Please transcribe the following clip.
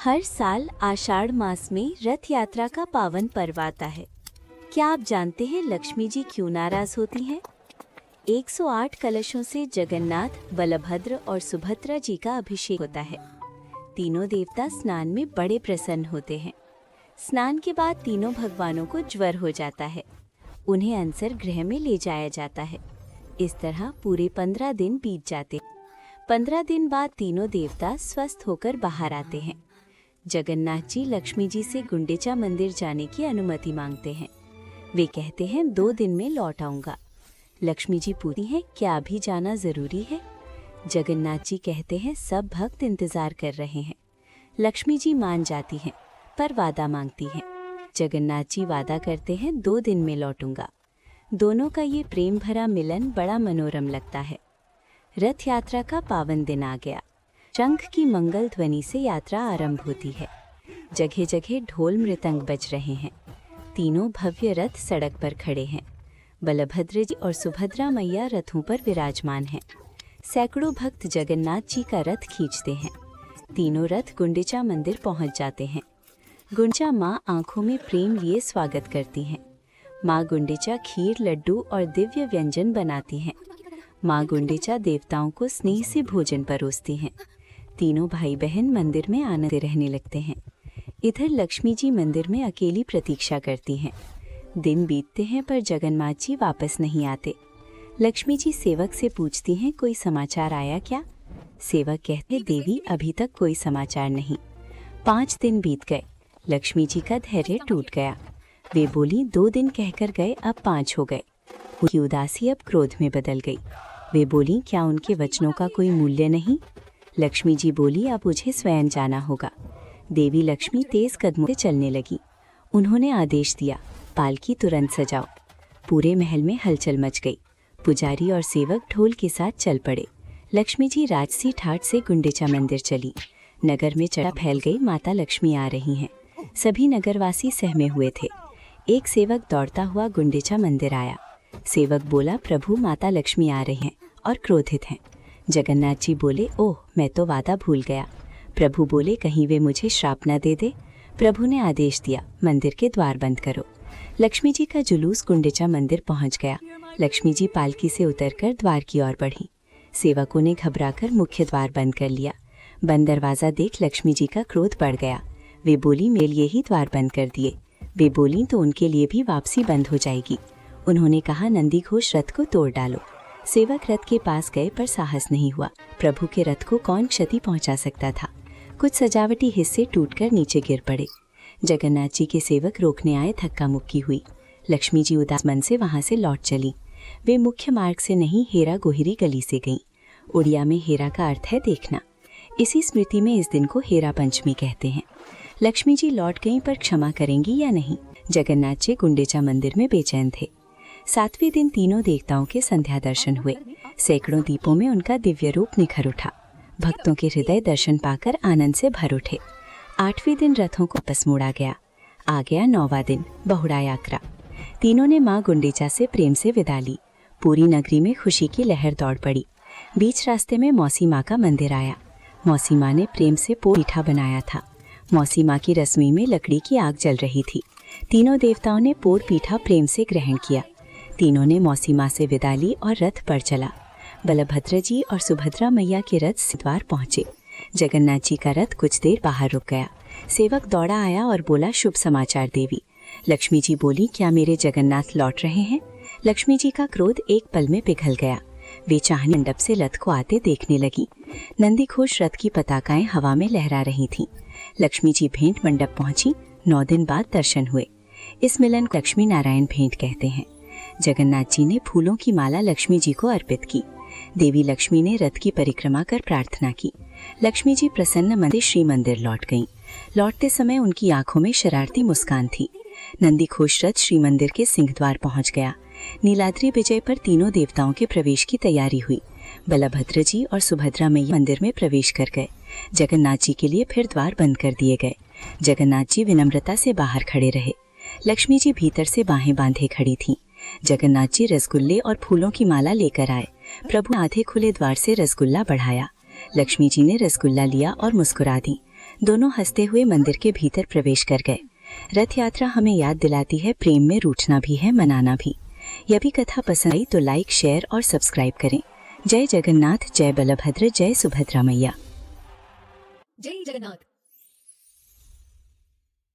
हर साल आषाढ़ मास में रथ यात्रा का पावन पर्व आता है। क्या आप जानते हैं लक्ष्मी जी क्यों नाराज होती हैं? 108 कलशों से जगन्नाथ, बलभद्र और सुभद्रा जी का अभिषेक होता है। तीनों देवता स्नान में बड़े प्रसन्न होते हैं। स्नान के बाद तीनों भगवानों को ज्वर हो जाता है। उन्हें अनसर गृह में ले जाया जाता है। इस तरह पूरे 15 दिन बीत जाते। 15 दिन बाद तीनों देवता स्वस्थ होकर बाहर आते हैं। जगन्नाथ जी लक्ष्मी जी से गुंडीचा मंदिर जाने की अनुमति मांगते हैं। वे कहते हैं 2 दिन में लौट आऊंगा। लक्ष्मी जी पूछती हैं क्या अभी जाना जरूरी है? जगन्नाथ जी कहते हैं सब भक्त इंतजार कर रहे हैं। लक्ष्मी जी मान जाती हैं पर वादा मांगती हैं। जगन्नाथ जी वादा करते हैं 2 दिन में लौटूंगा। दोनों का ये प्रेम भरा मिलन बड़ा मनोरम लगता है। रथ यात्रा का पावन दिन आ गया। शंख की मंगल ध्वनि से यात्रा आरंभ होती है। जगह जगह ढोल मृदंग बज रहे हैं। तीनों भव्य रथ सड़क पर खड़े हैं। बलभद्र जी और सुभद्रा मैया रथों पर विराजमान हैं। सैकड़ों भक्त जगन्नाथ जी का रथ खींचते हैं। तीनों रथ गुंडीचा मंदिर पहुंच जाते हैं। गुंडीचा माँ आंखों में प्रेम लिए स्वागत करती हैं। माँ गुंडीचा खीर, लड्डू और दिव्य व्यंजन बनाती हैं। माँ गुंडीचा देवताओं को स्नेह से भोजन परोसती हैं। तीनों भाई बहन मंदिर में आनंद रहने लगते हैं। इधर लक्ष्मी जी मंदिर में अकेली प्रतीक्षा करती हैं। दिन बीतते हैं पर जगन्नाथ जी वापस नहीं आते। लक्ष्मी जी सेवक से पूछती हैं कोई समाचार आया क्या? सेवक कहते देवी अभी तक कोई समाचार नहीं। 5 दिन बीत गए। लक्ष्मी जी का धैर्य टूट गया। वे बोली 2 दिन कहकर गए, अब 5 हो गए। उनकी उदासी अब क्रोध में बदल गई। वे बोली क्या उनके वचनों का कोई मूल्य नहीं? लक्ष्मी जी बोली अब मुझे स्वयं जाना होगा। देवी लक्ष्मी तेज कदमों से चलने लगी। उन्होंने आदेश दिया पालकी तुरंत सजाओ। पूरे महल में हलचल मच गई। पुजारी और सेवक ढोल के साथ चल पड़े। लक्ष्मी जी राजसी ठाट से गुंडीचा मंदिर चली। नगर में चढ़ा फैल गई माता लक्ष्मी आ रही हैं। सभी नगरवासी सहमे हुए थे। एक सेवक दौड़ता हुआ गुंडीचा मंदिर आया। सेवक बोला प्रभु माता लक्ष्मी आ रही हैं और क्रोधित हैं। जगन्नाथ जी बोले ओह मैं तो वादा भूल गया। प्रभु बोले कहीं वे मुझे श्राप न दे दे। प्रभु ने आदेश दिया मंदिर के द्वार बंद करो। लक्ष्मी जी का जुलूस गुंडीचा मंदिर पहुंच गया। लक्ष्मी जी पालकी से उतरकर द्वार की ओर बढ़ी। सेवकों ने घबराकर मुख्य द्वार बंद कर लिया। बंद दरवाजा देख लक्ष्मी जी का क्रोध बढ़ गया। वे बोली मेरे लिए ही द्वार बंद कर दिए। वे बोली तो उनके लिए भी वापसी बंद हो जाएगी। उन्होंने कहा नंदी घोष रथ को तोड़ डालो। सेवक रथ के पास गए पर साहस नहीं हुआ। प्रभु के रथ को कौन क्षति पहुंचा सकता था? कुछ सजावटी हिस्से टूटकर नीचे गिर पड़े। जगन्नाथ जी के सेवक रोकने आए, धक्का मुक्की हुई। लक्ष्मी जी उदास मन से वहां से लौट चली। वे मुख्य मार्ग से नहीं हेरा गोहिरी गली से गईं। उड़िया में हेरा का अर्थ है देखना। इसी स्मृति में इस दिन को हेरा पंचमी कहते हैं। लक्ष्मी जी लौट गईं पर क्षमा करेंगी या नहीं? जगन्नाथ जी गुंडीचा मंदिर में बेचैन थे। 7वें दिन तीनों देवताओं के संध्या दर्शन हुए। सैकड़ों दीपों में उनका दिव्य रूप निखर उठा। भक्तों के हृदय दर्शन पाकर आनंद से भर उठे। 8वें दिन रथों को वापस मोड़ा गया। आ गया 9वां दिन, बहुड़ा यात्रा। तीनों ने माँ गुंडीचा से प्रेम से विदा ली। पूरी नगरी में खुशी की लहर दौड़ पड़ी। बीच रास्ते में मौसी माँ का मंदिर आया। मौसी माँ ने प्रेम से पोर पीठा बनाया था। मौसी माँ की रसोई में लकड़ी की आग जल रही थी। तीनों देवताओं ने पोर पीठा प्रेम से ग्रहण किया। तीनों ने मौसी माँ से विदा ली और रथ पर चला। बलभद्र जी और सुभद्रा मैया के रथ द्वार पहुंचे। जगन्नाथ जी का रथ कुछ देर बाहर रुक गया। सेवक दौड़ा आया और बोला शुभ समाचार देवी। लक्ष्मी जी बोली क्या मेरे जगन्नाथ लौट रहे हैं? लक्ष्मी जी का क्रोध एक पल में पिघल गया। वे चाहनी मंडप से रथ को आते देखने लगी। नंदी घोष रथ की पताकाएं हवा में लहरा रही थीं। लक्ष्मी जी भेंट मंडप पहुंची। 9 दिन बाद दर्शन हुए। इस मिलन को लक्ष्मी नारायण भेंट कहते हैं। जगन्नाथ जी ने फूलों की माला लक्ष्मी जी को अर्पित की। देवी लक्ष्मी ने रथ की परिक्रमा कर प्रार्थना की। लक्ष्मी जी प्रसन्न मन से श्री मंदिर लौट गईं। लौटते समय उनकी आंखों में शरारती मुस्कान थी। नंदी घोष रथ श्री मंदिर के सिंहद्वार पहुंच गया। नीलाद्री विजय पर तीनों देवताओं के प्रवेश की तैयारी हुई। बलभद्र जी और सुभद्रा मैया मंदिर में प्रवेश कर गए। जगन्नाथ जी के लिए फिर द्वार बंद कर दिए गए। जगन्नाथ जी विनम्रता से बाहर खड़े रहे। लक्ष्मी जी भीतर से बाहें बांधे खड़ी थीं। जगन्नाथ जी रसगुल्ले और फूलों की माला लेकर आए। प्रभु आधे खुले द्वार से रसगुल्ला बढ़ाया। लक्ष्मी जी ने रसगुल्ला लिया और मुस्कुरा दी। दोनों हंसते हुए मंदिर के भीतर प्रवेश कर गए। रथ यात्रा हमें याद दिलाती है प्रेम में रूठना भी है, मनाना भी। यह भी कथा पसंद आई तो लाइक, शेयर और सब्सक्राइब करें। जय जगन्नाथ, जय बलभद्र, जय सुभद्रा मैया। जय जगन्नाथ।